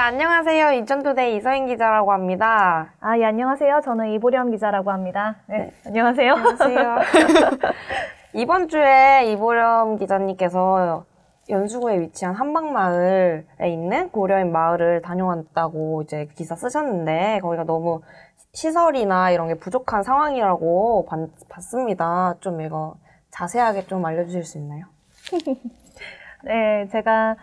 안녕하세요. 인천투데이 이서인 기자라고 합니다. 예, 안녕하세요. 저는 이보렴 기자라고 합니다. 네. 안녕하세요. 안녕하세요. 이번 주에 이보렴 기자님께서 연수구에 위치한 한방마을에 있는 고려인 마을을 다녀왔다고 이제 기사 쓰셨는데, 거기가 너무 시설이나 이런 게 부족한 상황이라고 봤습니다. 좀 이거 자세하게 좀 알려주실 수 있나요? 네, 제가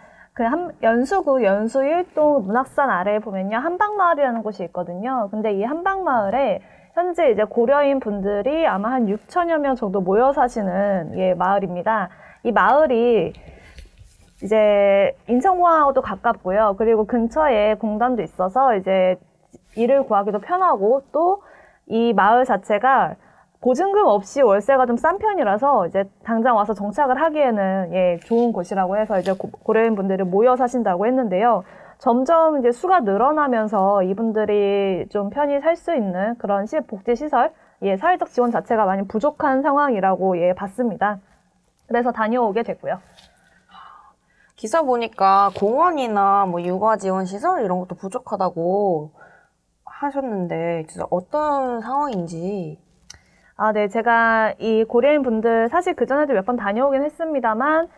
연수구 연수 1동 문학산 아래에 보면요, 한방마을이라는 곳이 있거든요. 근데 이 한방마을에 현재 이제 고려인 분들이 아마 한 6천여 명 정도 모여 사시는 마을입니다. 이 마을이 이제 인천공항하고도 가깝고요. 그리고 근처에 공단도 있어서 이제 일을 구하기도 편하고, 또 이 마을 자체가 보증금 없이 월세가 좀 싼 편이라서 이제 당장 와서 정착을 하기에는 좋은 곳이라고 해서 이제 고려인 분들이 모여 사신다고 했는데요. 점점 이제 수가 늘어나면서 이분들이 좀 편히 살 수 있는 그런 복지시설, 사회적 지원 자체가 많이 부족한 상황이라고 봤습니다. 그래서 다녀오게 됐고요. 기사 보니까 공원이나 뭐 육아 지원 시설 이런 것도 부족하다고 하셨는데 진짜 어떤 상황인지. 네, 제가 이 고려인 분들 사실 그전에도 몇 번 다녀오긴 했습니다만,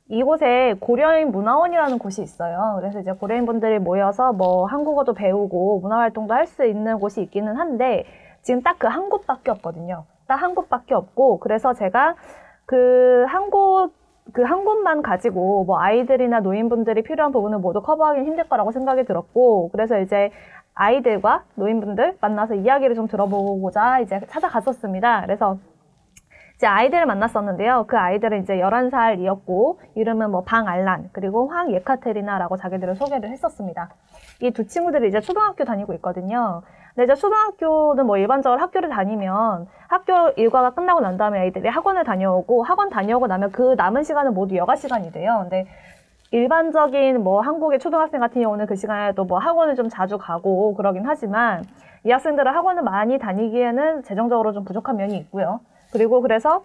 이곳에 고려인 문화원이라는 곳이 있어요. 그래서 이제 고려인 분들이 모여서 뭐 한국어도 배우고 문화활동도 할 수 있는 곳이 있기는 한데, 지금 딱 그 한 곳밖에 없거든요. 딱 한 곳밖에 없고, 그래서 제가 그 한 곳만 가지고 뭐 아이들이나 노인분들이 필요한 부분을 모두 커버하기는 힘들 거라고 생각이 들었고, 그래서 이제 아이들과 노인분들 만나서 이야기를 좀 들어보고자 이제 찾아갔었습니다. 그래서 이제 아이들을 만났었는데요. 그 아이들은 이제 11살이었고, 이름은 뭐 방알란, 그리고 황예카테리나라고 자기들을 소개를 했었습니다. 이 두 친구들이 이제 초등학교 다니고 있거든요. 근데 이제 초등학교는 뭐 일반적으로 학교를 다니면 학교 일과가 끝나고 난 다음에 아이들이 학원을 다녀오고, 학원 다녀오고 나면 그 남은 시간은 모두 여가 시간이 돼요. 근데 일반적인 뭐 한국의 초등학생 같은 경우는 그 시간에도 뭐 학원을 좀 자주 가고 그러긴 하지만, 이 학생들은 학원을 많이 다니기에는 재정적으로 좀 부족한 면이 있고요. 그리고 그래서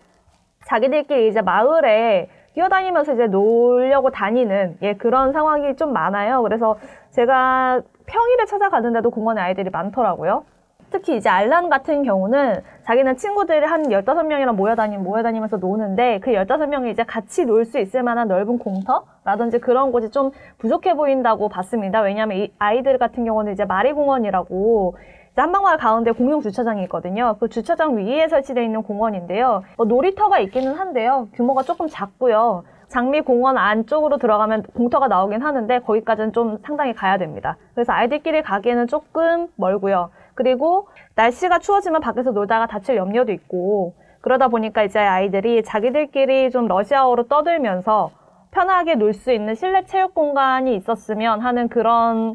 자기들끼리 이제 마을에 뛰어다니면서 이제 놀려고 다니는 그런 상황이 좀 많아요. 그래서 제가 평일에 찾아가는데도 공원에 아이들이 많더라고요. 특히 이제 알란 같은 경우는 자기는 친구들이 한 15명이랑 모여다니면서 노는데, 그 15명이 이제 같이 놀 수 있을 만한 넓은 공터라든지 그런 곳이 좀 부족해 보인다고 봤습니다. 왜냐하면 이 아이들 같은 경우는 이제 마리공원이라고 한방마을 가운데 공용 주차장이 있거든요. 그 주차장 위에 설치되어 있는 공원인데요. 놀이터가 있기는 한데요. 규모가 조금 작고요. 장미공원 안쪽으로 들어가면 공터가 나오긴 하는데 거기까지는 좀 상당히 가야 됩니다. 그래서 아이들끼리 가기에는 조금 멀고요. 그리고 날씨가 추워지면 밖에서 놀다가 다칠 염려도 있고, 그러다 보니까 이제 아이들이 자기들끼리 좀 러시아어로 떠들면서 편하게 놀 수 있는 실내 체육 공간이 있었으면 하는 그런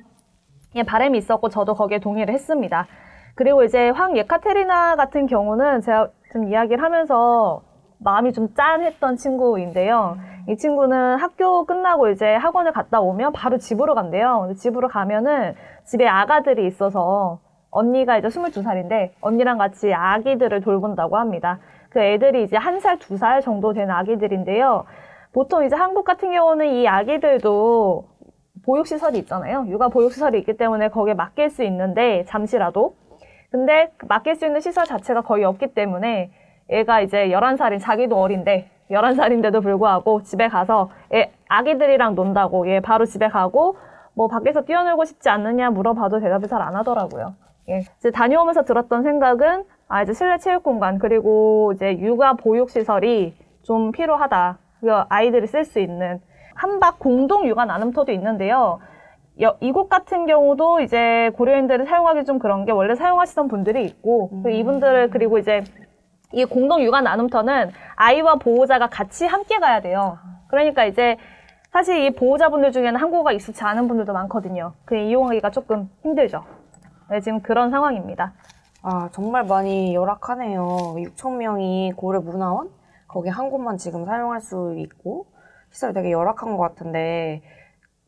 바람이 있었고, 저도 거기에 동의를 했습니다. 그리고 이제 황예카테리나 같은 경우는 제가 좀 이야기를 하면서 마음이 좀 짠했던 친구인데요. 이 친구는 학교 끝나고 이제 학원을 갔다 오면 바로 집으로 간대요. 근데 집으로 가면은 집에 아가들이 있어서, 언니가 이제 22살인데 언니랑 같이 아기들을 돌본다고 합니다. 그 애들이 이제 1살, 2살 정도 된 아기들인데요. 보통 이제 한국 같은 경우는 이 아기들도 보육시설이 있잖아요. 육아 보육시설이 있기 때문에 거기에 맡길 수 있는데, 잠시라도. 근데 맡길 수 있는 시설 자체가 거의 없기 때문에 얘가 이제 11살인, 자기도 어린데 11살인데도 불구하고 집에 가서 아기들이랑 논다고 바로 집에 가고, 뭐 밖에서 뛰어놀고 싶지 않느냐 물어봐도 대답을 잘 안 하더라고요. 이제 다녀오면서 들었던 생각은, 이제 실내 체육 공간, 그리고 이제 육아 보육 시설이 좀 필요하다. 아이들이 쓸 수 있는 한박 공동 육아 나눔터도 있는데요. 이곳 같은 경우도 이제 고려인들을 사용하기 좀 그런 게, 원래 사용하시던 분들이 있고, 이분들을, 그리고 이제 이 공동 육아 나눔터는 아이와 보호자가 같이 함께 가야 돼요. 그러니까 이제 사실 이 보호자분들 중에는 한국어가 익숙치 않은 분들도 많거든요. 이용하기가 조금 힘들죠. 네, 지금 그런 상황입니다. 정말 많이 열악하네요. 6,000명이 고려 문화원? 거기 한 곳만 지금 사용할 수 있고, 시설이 되게 열악한 것 같은데,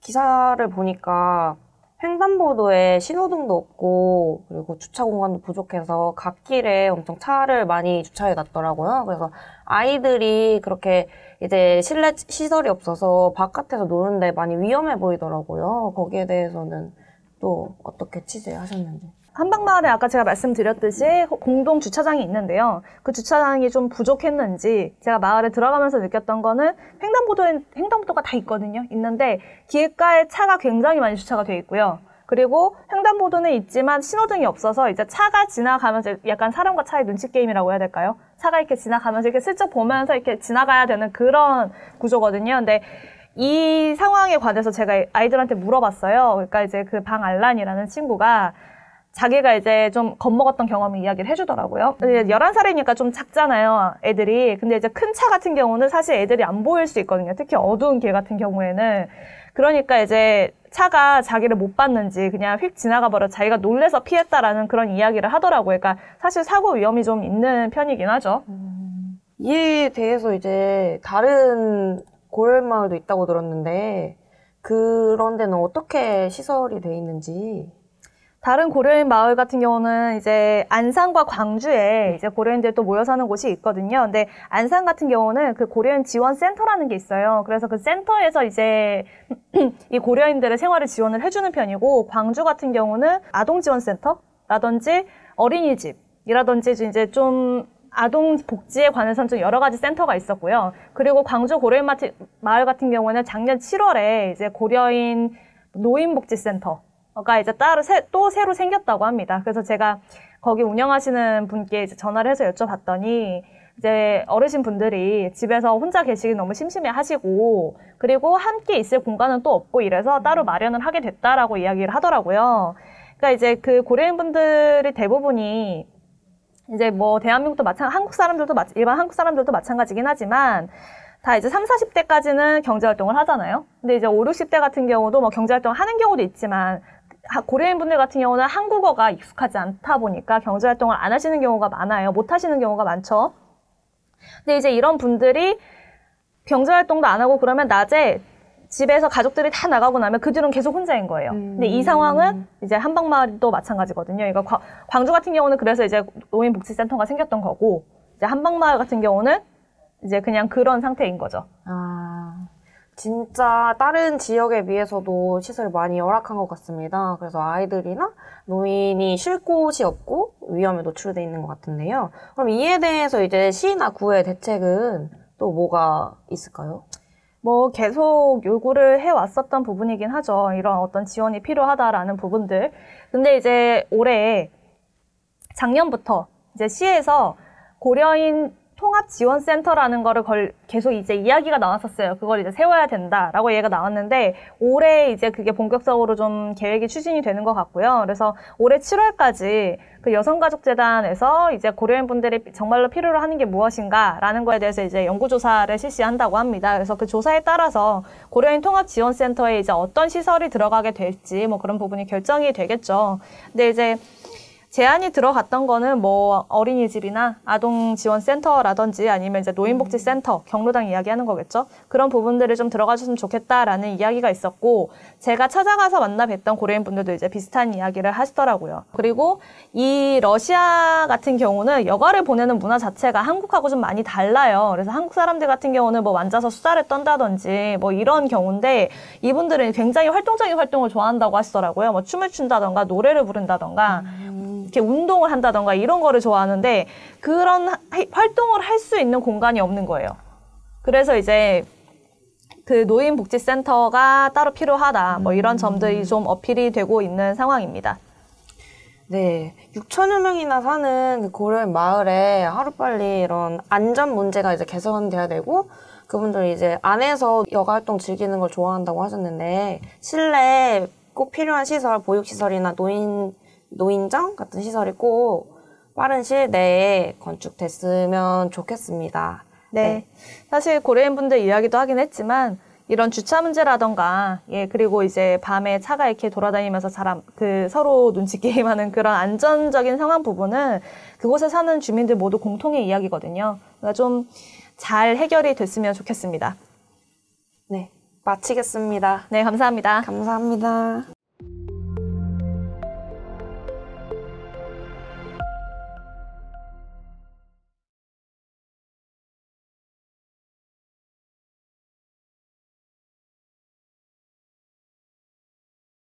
기사를 보니까 횡단보도에 신호등도 없고 그리고 주차 공간도 부족해서 갓길에 엄청 차를 많이 주차해 놨더라고요. 그래서 아이들이 그렇게 이제 실내 시설이 없어서 바깥에서 노는데 많이 위험해 보이더라고요. 거기에 대해서는 또 어떻게 취재하셨는지. 한방마을에 아까 제가 말씀드렸듯이 공동 주차장이 있는데요. 그 주차장이 좀 부족했는지 제가 마을에 들어가면서 느꼈던 거는 횡단보도가 다 있거든요. 있는데 길가에 차가 굉장히 많이 주차가 돼 있고요. 그리고 횡단보도는 있지만 신호등이 없어서 이제 차가 지나가면서 약간 사람과 차의 눈치 게임이라고 해야 될까요? 차가 이렇게 지나가면서 이렇게 슬쩍 보면서 이렇게 지나가야 되는 그런 구조거든요. 근데 이 상황에 관해서 제가 아이들한테 물어봤어요. 그러니까 이제 그 방알란이라는 친구가 자기가 이제 좀 겁먹었던 경험을 이야기를 해주더라고요. 11살이니까 좀 작잖아요, 애들이. 근데 이제 큰 차 같은 경우는 사실 애들이 안 보일 수 있거든요. 특히 어두운 길 같은 경우에는. 그러니까 이제 차가 자기를 못 봤는지 그냥 휙 지나가 버려 자기가 놀래서 피했다라는 그런 이야기를 하더라고요. 그러니까 사실 사고 위험이 좀 있는 편이긴 하죠. 이에 대해서 이제 다른 고려인마을도 있다고 들었는데 그런 데는 어떻게 시설이 돼 있는지. 다른 고려인 마을 같은 경우는 이제 안산과 광주에 이제 고려인들이 또 모여 사는 곳이 있거든요. 근데 안산 같은 경우는 그 고려인 지원 센터라는 게 있어요. 그래서 그 센터에서 이제 이 고려인들의 생활을 지원을 해주는 편이고, 광주 같은 경우는 아동 지원 센터라든지 어린이집이라든지 이제 좀 아동 복지에 관해서는 좀 여러 가지 센터가 있었고요. 그리고 광주 고려인 마을 같은 경우는 작년 7월에 이제 고려인 노인복지센터가 이제 따로 또 새로 생겼다고 합니다. 그래서 제가 거기 운영하시는 분께 이제 전화를 해서 여쭤봤더니 이제 어르신 분들이 집에서 혼자 계시기 너무 심심해 하시고, 그리고 함께 있을 공간은 또 없고 이래서 따로 마련을 하게 됐다라고 이야기를 하더라고요. 그러니까 이제 그 고려인 분들이 대부분이 이제 뭐 대한민국도 일반 한국 사람들도 마찬가지긴 하지만 다 이제 30, 40대까지는 경제활동을 하잖아요. 근데 이제 5, 60대 같은 경우도 뭐 경제활동을 하는 경우도 있지만 고려인 분들 같은 경우는 한국어가 익숙하지 않다 보니까 경제활동을 안 하시는 경우가 많아요. 못 하시는 경우가 많죠. 근데 이제 이런 분들이 경제활동도 안 하고 그러면 낮에 집에서 가족들이 다 나가고 나면 그 뒤로는 계속 혼자인 거예요. 근데 이 상황은 이제 한방마을도 마찬가지거든요. 그러니까 광주 같은 경우는 그래서 이제 노인복지센터가 생겼던 거고, 이제 한방마을 같은 경우는 이제 그냥 그런 상태인 거죠. 아, 진짜 다른 지역에 비해서도 시설이 많이 열악한 것 같습니다. 그래서 아이들이나 노인이 쉴 곳이 없고 위험에 노출돼 있는 것 같은데요. 그럼 이에 대해서 이제 시나 구의 대책은 또 뭐가 있을까요? 뭐 계속 요구를 해왔었던 부분이긴 하죠. 이런 어떤 지원이 필요하다라는 부분들. 근데 이제 작년부터 이제 시에서 고려인 통합지원센터라는 거를 계속 이제 이야기가 나왔었어요. 그걸 이제 세워야 된다라고 얘기가 나왔는데, 올해 이제 그게 본격적으로 좀 계획이 추진이 되는 것 같고요. 그래서 올해 7월까지 그 여성가족재단에서 이제 고려인 분들이 정말로 필요로 하는 게 무엇인가라는 거에 대해서 이제 연구조사를 실시한다고 합니다. 그래서 그 조사에 따라서 고려인 통합지원센터에 이제 어떤 시설이 들어가게 될지 뭐 그런 부분이 결정이 되겠죠. 근데 이제 제안이 들어갔던 거는 뭐 어린이집이나 아동지원센터라든지 아니면 이제 노인복지센터, 경로당 이야기하는 거겠죠. 그런 부분들을 좀 들어가줬으면 좋겠다라는 이야기가 있었고, 제가 찾아가서 만나 뵀던 고려인 분들도 이제 비슷한 이야기를 하시더라고요. 그리고 이 러시아 같은 경우는 여가를 보내는 문화 자체가 한국하고 좀 많이 달라요. 그래서 한국 사람들 같은 경우는 뭐 앉아서 수다를 떤다든지 뭐 이런 경우인데, 이분들은 굉장히 활동적인 활동을 좋아한다고 하시더라고요. 뭐 춤을 춘다던가 노래를 부른다던가 이렇게 운동을 한다던가 이런 거를 좋아하는데, 그런 활동을 할 수 있는 공간이 없는 거예요. 그래서 이제 그 노인복지센터가 따로 필요하다, 뭐 이런 점들이 좀 어필이 되고 있는 상황입니다. 네, 6천여 명이나 사는 그 고려인 마을에 하루빨리 이런 안전 문제가 이제 개선돼야 되고, 그분들이 이제 안에서 여가 활동 즐기는 걸 좋아한다고 하셨는데, 실내에 꼭 필요한 시설, 보육시설이나 노인정 같은 시설이 꼭 빠른 시일 내에 건축됐으면 좋겠습니다. 네. 사실 고려인 분들 이야기도 하긴 했지만, 이런 주차 문제라던가, 그리고 이제 밤에 차가 이렇게 돌아다니면서 서로 눈치 게임하는 그런 안전적인 상황 부분은 그곳에 사는 주민들 모두 공통의 이야기거든요. 그러니까 좀 잘 해결이 됐으면 좋겠습니다. 네. 마치겠습니다. 네, 감사합니다. 감사합니다.